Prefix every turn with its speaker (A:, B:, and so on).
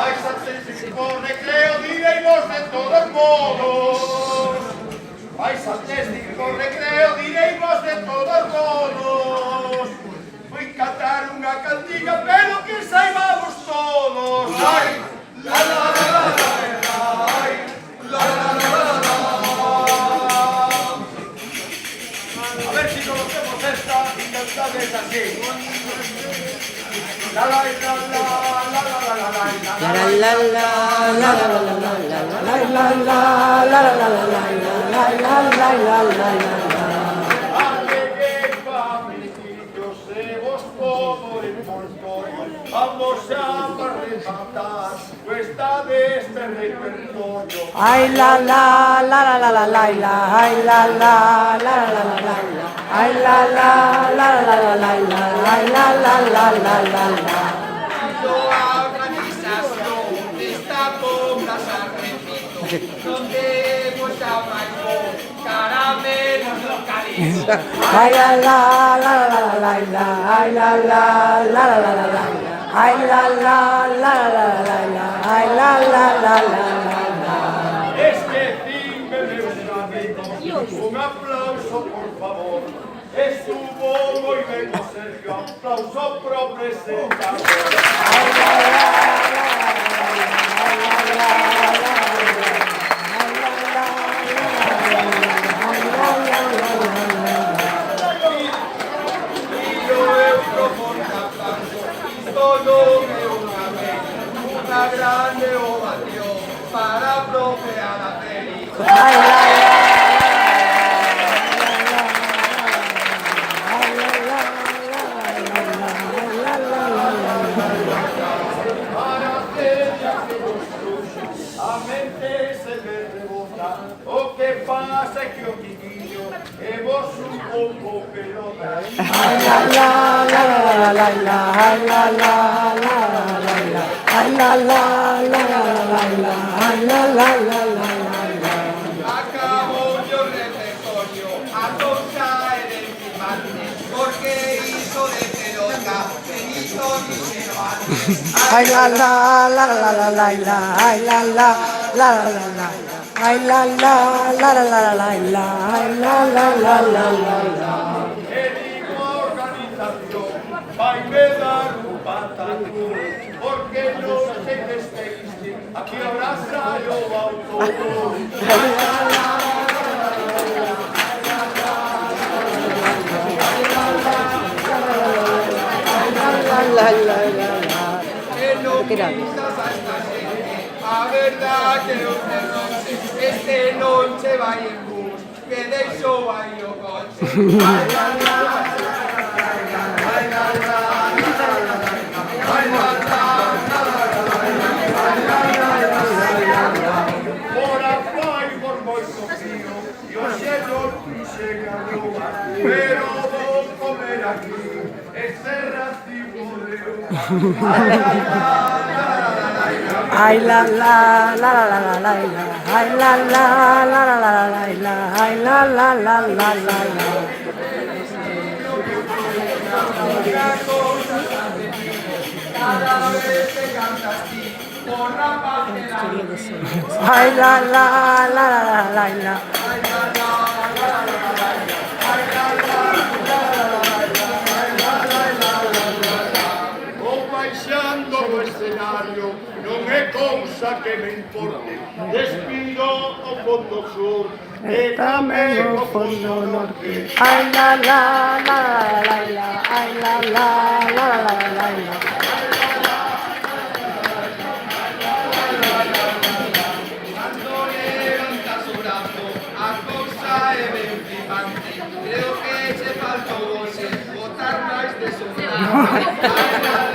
A: Vais a técnico recreo, diremos de todos modos. Vais a técnico recreo, diremos de todos modos. Voy a cantar una cantiga, pero que saibamos todos. Ay, la la la la la, ay, la la la la la. A ver si conocemos esta y cantarles así. La la la la la la la la vamos a arrebatar cuesta de este repertorio.
B: Ay la la la la la la la la, ay la la la la la la, ay la la la la la la la, ay la la la la la la.
C: La organización de esta pobla San Repito, donde gusta Maipo, caramelos localizo.
B: Ay la la la la la la, ay la la la la la la, ay la la la la la la, ay la la la la la.
A: Es que díganme un aplauso por favor. Estuvo muy bien Sergio, aplauso pro presentador. Una grande ovación para bloquear la feliz. Para aquella que construye, a mente se le rebota. O que pasa que o chiquillo, hemos un poco pelota.
B: Ay la la la la la la, ay la la la la la la, ay la la la la la la, ay la la la la la.
C: Acabo yo el repertorio a caer en mi mate, porque hizo de pelota, Benito ni se lo hace.
B: Ay la la la la la la la, ay la la la la la la, ay la la la la la la la, ay la la la la la.
A: Va a dar un patatú, porque no se despegue, aquí habrá sallo autobús.
C: Que no quitas a esta gente, a verdad que los terrores, este noche va en bus, que de eso va yo coche.
A: Por acá y por moito frío, yo llego y llega a Roma, pero vou comer aquí, este racimo de uva.
B: Ay la la la la la la la, ay la la la la la la la, ay la la la la la la.
C: Cada vez que cantas así, por la paz de la
B: Ay la la la la la la la.
A: Vou baixando o escenario, non é cousa que me importe. Despido o fondo sur e tamén o fondo norte.
B: Ay la la la la la, ay la la la la la la.
C: Creo que se faltó voces, botar máis de sonar.